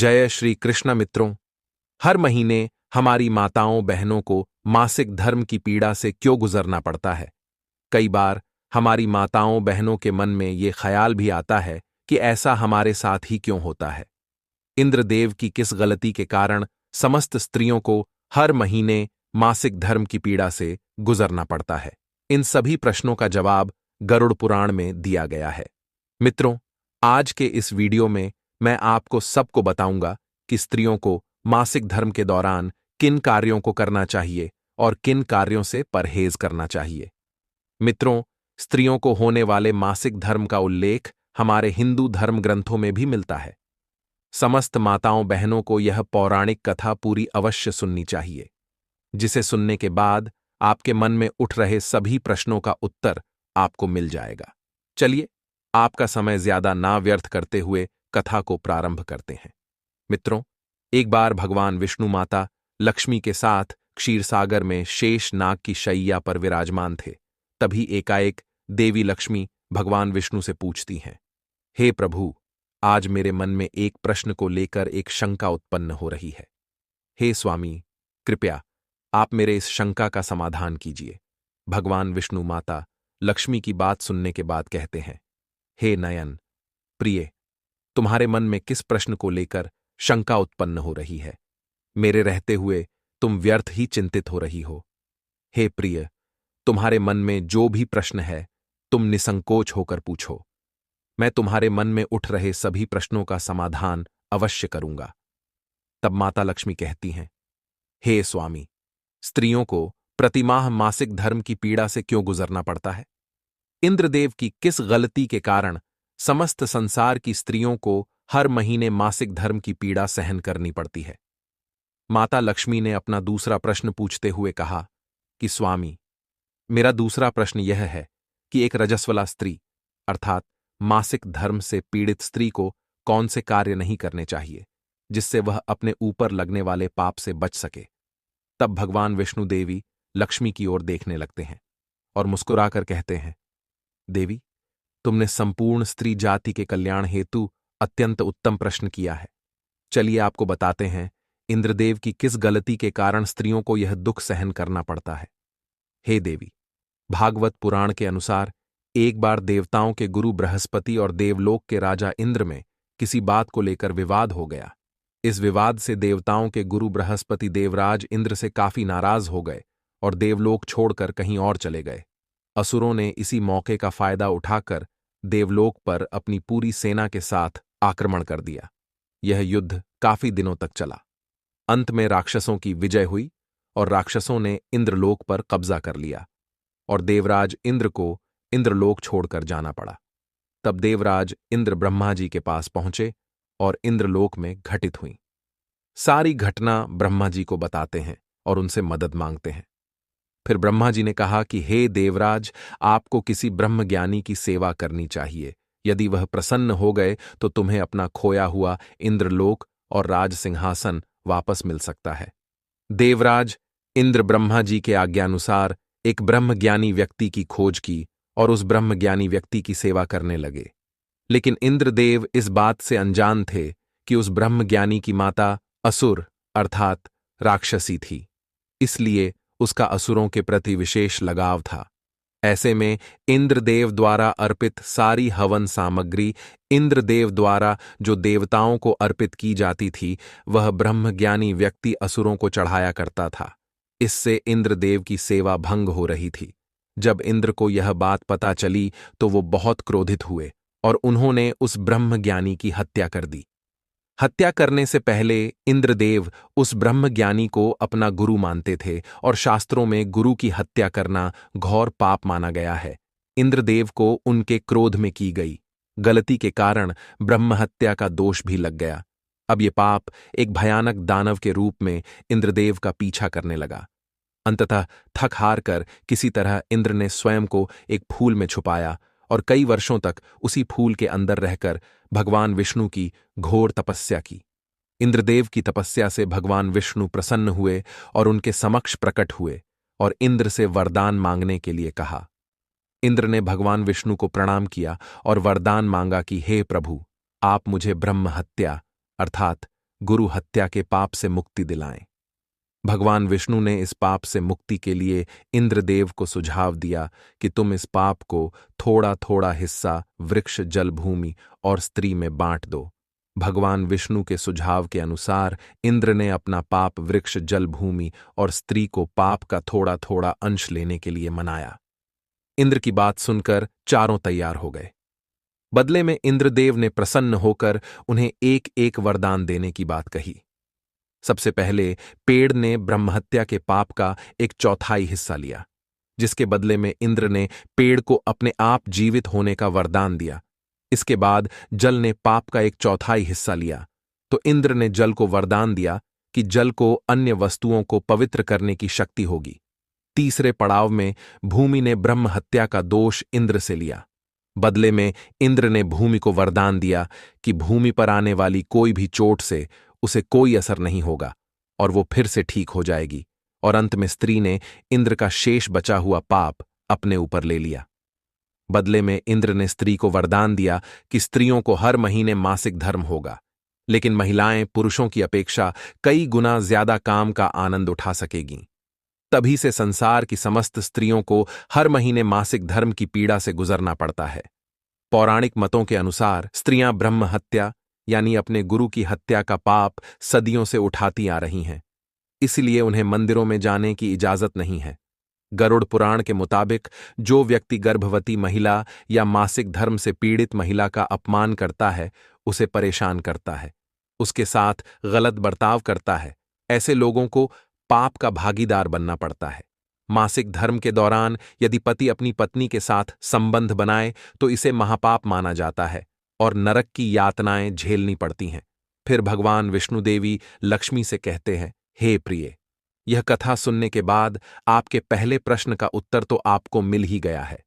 जय श्री कृष्ण मित्रों। हर महीने हमारी माताओं बहनों को मासिक धर्म की पीड़ा से क्यों गुजरना पड़ता है। कई बार हमारी माताओं बहनों के मन में ये ख्याल भी आता है कि ऐसा हमारे साथ ही क्यों होता है। इंद्रदेव की किस गलती के कारण समस्त स्त्रियों को हर महीने मासिक धर्म की पीड़ा से गुजरना पड़ता है। इन सभी प्रश्नों का जवाब गरुड़ पुराण में दिया गया है। मित्रों, आज के इस वीडियो में मैं आपको सबको बताऊंगा कि स्त्रियों को मासिक धर्म के दौरान किन कार्यों को करना चाहिए और किन कार्यों से परहेज करना चाहिए। मित्रों, स्त्रियों को होने वाले मासिक धर्म का उल्लेख हमारे हिंदू धर्म ग्रंथों में भी मिलता है। समस्त माताओं बहनों को यह पौराणिक कथा पूरी अवश्य सुननी चाहिए, जिसे सुनने के बाद आपके मन में उठ रहे सभी प्रश्नों का उत्तर आपको मिल जाएगा। चलिए, आपका समय ज्यादा ना व्यर्थ करते हुए कथा को प्रारंभ करते हैं। मित्रों, एक बार भगवान विष्णु माता लक्ष्मी के साथ क्षीरसागर में शेष नाग की शैया पर विराजमान थे। तभी एकाएक देवी लक्ष्मी भगवान विष्णु से पूछती हैं, हे प्रभु, आज मेरे मन में एक प्रश्न को लेकर एक शंका उत्पन्न हो रही है। हे स्वामी, कृपया आप मेरे इस शंका का समाधान कीजिए। भगवान विष्णु माता लक्ष्मी की बात सुनने के बाद कहते हैं, हे नयन प्रिय, तुम्हारे मन में किस प्रश्न को लेकर शंका उत्पन्न हो रही है। मेरे रहते हुए तुम व्यर्थ ही चिंतित हो रही हो। हे प्रिय, तुम्हारे मन में जो भी प्रश्न है तुम निसंकोच होकर पूछो। मैं तुम्हारे मन में उठ रहे सभी प्रश्नों का समाधान अवश्य करूंगा। तब माता लक्ष्मी कहती हैं, हे स्वामी, स्त्रियों को प्रतिमाह मासिक धर्म की पीड़ा से क्यों गुजरना पड़ता है। इंद्रदेव की किस गलती के कारण समस्त संसार की स्त्रियों को हर महीने मासिक धर्म की पीड़ा सहन करनी पड़ती है। माता लक्ष्मी ने अपना दूसरा प्रश्न पूछते हुए कहा कि स्वामी, मेरा दूसरा प्रश्न यह है कि एक रजस्वला स्त्री अर्थात मासिक धर्म से पीड़ित स्त्री को कौन से कार्य नहीं करने चाहिए जिससे वह अपने ऊपर लगने वाले पाप से बच सके। तब भगवान विष्णु देवी लक्ष्मी की ओर देखने लगते हैं और मुस्कुराकर कहते हैं, देवी, तुमने संपूर्ण स्त्री जाति के कल्याण हेतु अत्यंत उत्तम प्रश्न किया है। चलिए आपको बताते हैं इंद्रदेव की किस गलती के कारण स्त्रियों को यह दुख सहन करना पड़ता है। हे देवी, भागवत पुराण के अनुसार एक बार देवताओं के गुरु बृहस्पति और देवलोक के राजा इंद्र में किसी बात को लेकर विवाद हो गया। इस विवाद से देवताओं के गुरु बृहस्पति देवराज इंद्र से काफी नाराज हो गए और देवलोक छोड़कर कहीं और चले गए। असुरों ने इसी मौके का फायदा उठाकर देवलोक पर अपनी पूरी सेना के साथ आक्रमण कर दिया। यह युद्ध काफी दिनों तक चला। अंत में राक्षसों की विजय हुई और राक्षसों ने इंद्रलोक पर कब्जा कर लिया और देवराज इंद्र को इंद्रलोक छोड़कर जाना पड़ा। तब देवराज इंद्र ब्रह्मा जी के पास पहुंचे और इंद्रलोक में घटित हुई सारी घटना ब्रह्मा जी को बताते हैं और उनसे मदद मांगते हैं। फिर ब्रह्मा जी ने कहा कि हे देवराज, आपको किसी ब्रह्मज्ञानी की सेवा करनी चाहिए। यदि वह प्रसन्न हो गए तो तुम्हें अपना खोया हुआ इंद्रलोक और राज सिंहासन वापस मिल सकता है। देवराज इंद्र ब्रह्मा जी के आज्ञानुसार एक ब्रह्मज्ञानी व्यक्ति की खोज की और उस ब्रह्मज्ञानी व्यक्ति की सेवा करने लगे। लेकिन इंद्रदेव इस बात से अनजान थे कि उस ब्रह्मज्ञानी की माता असुर अर्थात राक्षसी थी, इसलिए उसका असुरों के प्रति विशेष लगाव था। ऐसे में इंद्रदेव द्वारा अर्पित सारी हवन सामग्री इंद्रदेव द्वारा जो देवताओं को अर्पित की जाती थी वह ब्रह्मज्ञानी व्यक्ति असुरों को चढ़ाया करता था। इससे इंद्रदेव की सेवा भंग हो रही थी। जब इंद्र को यह बात पता चली तो वो बहुत क्रोधित हुए और उन्होंने उस ब्रह्मज्ञानी की हत्या कर दी। हत्या करने से पहले इंद्रदेव उस ब्रह्मज्ञानी को अपना गुरु मानते थे और शास्त्रों में गुरु की हत्या करना घोर पाप माना गया है। इंद्रदेव को उनके क्रोध में की गई गलती के कारण ब्रह्म हत्या का दोष भी लग गया। अब ये पाप एक भयानक दानव के रूप में इंद्रदेव का पीछा करने लगा। अंततः थक हार कर किसी तरह इंद्र ने स्वयं को एक फूल में छुपाया और कई वर्षों तक उसी फूल के अंदर रहकर भगवान विष्णु की घोर तपस्या की। इंद्रदेव की तपस्या से भगवान विष्णु प्रसन्न हुए और उनके समक्ष प्रकट हुए और इंद्र से वरदान मांगने के लिए कहा। इंद्र ने भगवान विष्णु को प्रणाम किया और वरदान मांगा कि हे प्रभु, आप मुझे ब्रह्म हत्या अर्थात गुरु हत्या के पाप से मुक्ति दिलाएं। भगवान विष्णु ने इस पाप से मुक्ति के लिए इंद्रदेव को सुझाव दिया कि तुम इस पाप को थोड़ा थोड़ा हिस्सा वृक्ष, जल, भूमि और स्त्री में बांट दो। भगवान विष्णु के सुझाव के अनुसार इंद्र ने अपना पाप वृक्ष, जल, भूमि और स्त्री को पाप का थोड़ा थोड़ा अंश लेने के लिए मनाया। इंद्र की बात सुनकर चारों तैयार हो गए। बदले में इंद्रदेव ने प्रसन्न होकर उन्हें एक एक वरदान देने की बात कही। सबसे पहले पेड़ ने ब्रह्महत्या के पाप का 1/4 हिस्सा लिया, जिसके बदले में इंद्र ने पेड़ को अपने आप जीवित होने का वरदान दिया। इसके बाद जल ने पाप का 1/4 हिस्सा लिया, तो इंद्र ने जल को वरदान दिया कि जल को अन्य वस्तुओं को पवित्र करने की शक्ति होगी। तीसरे पड़ाव में भूमि ने ब्रह्महत्या का दोष इंद्र से लिया। बदले में इंद्र ने भूमि को वरदान दिया कि भूमि पर आने वाली कोई भी चोट से उसे कोई असर नहीं होगा और वो फिर से ठीक हो जाएगी। और अंत में स्त्री ने इंद्र का शेष बचा हुआ पाप अपने ऊपर ले लिया। बदले में इंद्र ने स्त्री को वरदान दिया कि स्त्रियों को हर महीने मासिक धर्म होगा, लेकिन महिलाएं पुरुषों की अपेक्षा कई गुना ज्यादा काम का आनंद उठा सकेंगी। तभी से संसार की समस्त स्त्रियों को हर महीने मासिक धर्म की पीड़ा से गुजरना पड़ता है। पौराणिक मतों के अनुसार स्त्रियां ब्रह्म हत्या यानी अपने गुरु की हत्या का पाप सदियों से उठाती आ रही हैं, इसलिए उन्हें मंदिरों में जाने की इजाजत नहीं है। गरुड़ पुराण के मुताबिक जो व्यक्ति गर्भवती महिला या मासिक धर्म से पीड़ित महिला का अपमान करता है, उसे परेशान करता है, उसके साथ गलत बर्ताव करता है, ऐसे लोगों को पाप का भागीदार बनना पड़ता है। मासिक धर्म के दौरान यदि पति अपनी पत्नी के साथ संबंध बनाए तो इसे महापाप माना जाता है और नरक की यातनाएं झेलनी पड़ती हैं। फिर भगवान विष्णु देवी लक्ष्मी से कहते हैं, हे प्रिय, यह कथा सुनने के बाद आपके पहले प्रश्न का उत्तर तो आपको मिल ही गया है।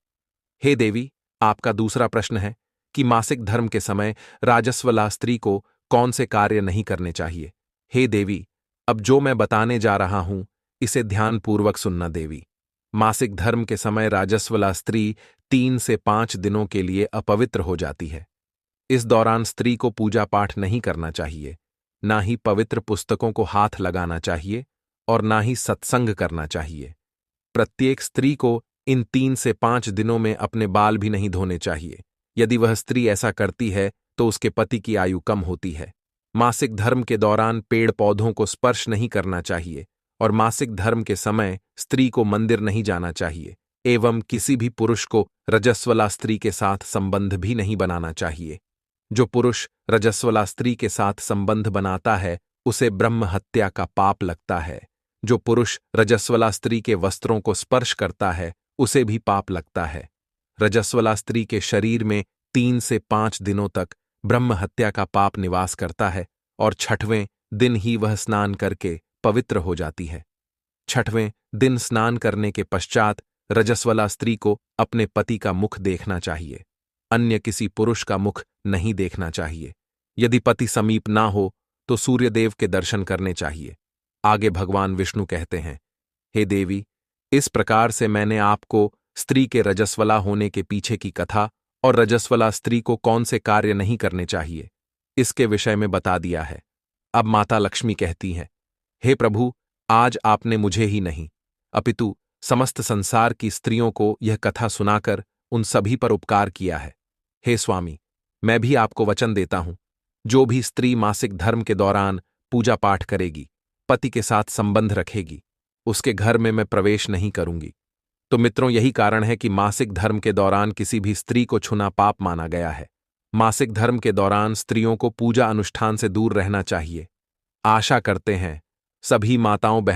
हे देवी, आपका दूसरा प्रश्न है कि मासिक धर्म के समय राजस्वला स्त्री को कौन से कार्य नहीं करने चाहिए। हे देवी, अब जो मैं बताने जा रहा हूं इसे ध्यानपूर्वक सुनना देवी। मासिक धर्म के समय राजस्वला स्त्री 3 से 5 दिनों के लिए अपवित्र हो जाती है। इस दौरान स्त्री को पूजा पाठ नहीं करना चाहिए, ना ही पवित्र पुस्तकों को हाथ लगाना चाहिए और ना ही सत्संग करना चाहिए। प्रत्येक स्त्री को इन 3 से 5 दिनों में अपने बाल भी नहीं धोने चाहिए। यदि वह स्त्री ऐसा करती है तो उसके पति की आयु कम होती है। मासिक धर्म के दौरान पेड़ पौधों को स्पर्श नहीं करना चाहिए और मासिक धर्म के समय स्त्री को मंदिर नहीं जाना चाहिए एवं किसी भी पुरुष को रजस्वला स्त्री के साथ संबंध भी नहीं बनाना चाहिए। जो पुरुष रजस्वला स्त्री के साथ संबंध बनाता है उसे ब्रह्म हत्या का पाप लगता है। जो पुरुष रजस्वला स्त्री के वस्त्रों को स्पर्श करता है उसे भी पाप लगता है। रजस्वला स्त्री के शरीर में 3 से 5 दिनों तक ब्रह्म हत्या का पाप निवास करता है और 6वें दिन ही वह स्नान करके पवित्र हो जाती है। 6वें दिन स्नान करने के पश्चात रजस्वला स्त्री को अपने पति का मुख देखना चाहिए, अन्य किसी पुरुष का मुख नहीं देखना चाहिए। यदि पति समीप ना हो तो सूर्यदेव के दर्शन करने चाहिए। आगे भगवान विष्णु कहते हैं, हे देवी, इस प्रकार से मैंने आपको स्त्री के रजस्वला होने के पीछे की कथा और रजस्वला स्त्री को कौन से कार्य नहीं करने चाहिए इसके विषय में बता दिया है। अब माता लक्ष्मी कहती हैं, हे प्रभु, आज आपने मुझे ही नहीं अपितु समस्त संसार की स्त्रियों को यह कथा सुनाकर उन सभी पर उपकार किया है। हे स्वामी, मैं भी आपको वचन देता हूं, जो भी स्त्री मासिक धर्म के दौरान पूजा पाठ करेगी, पति के साथ संबंध रखेगी, उसके घर में मैं प्रवेश नहीं करूंगी। तो मित्रों, यही कारण है कि मासिक धर्म के दौरान किसी भी स्त्री को छूना पाप माना गया है। मासिक धर्म के दौरान स्त्रियों को पूजा अनुष्ठान से दूर रहना चाहिए। आशा करते हैं सभी माताओं